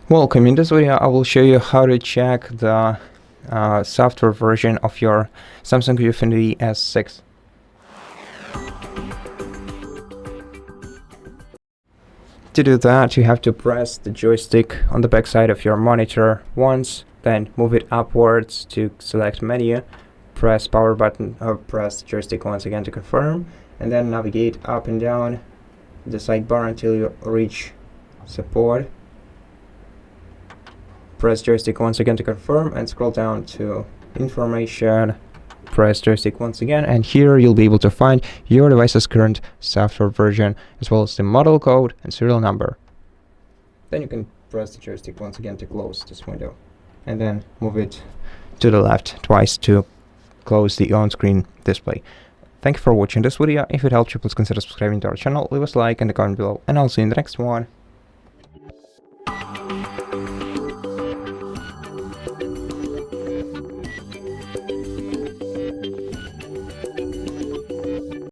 Welcome. In this video I will show you how to check the software version of your Samsung ViewFinity S6. To do that, you have to press the joystick on the back side of your monitor once, then move it upwards to select menu, press power button or press the joystick once again to confirm, and then navigate up and down the sidebar until you reach support. Press joystick once again to confirm and scroll down to information, press joystick once again, and here you'll be able to find your device's current software version as well as the model code and serial number. Then you can press the joystick once again to close this window and then move it to the left twice to close the on-screen display. Thank you for watching this video. If it helped you, please consider subscribing to our channel, leave us a like and a comment below, and I'll see you in the next one.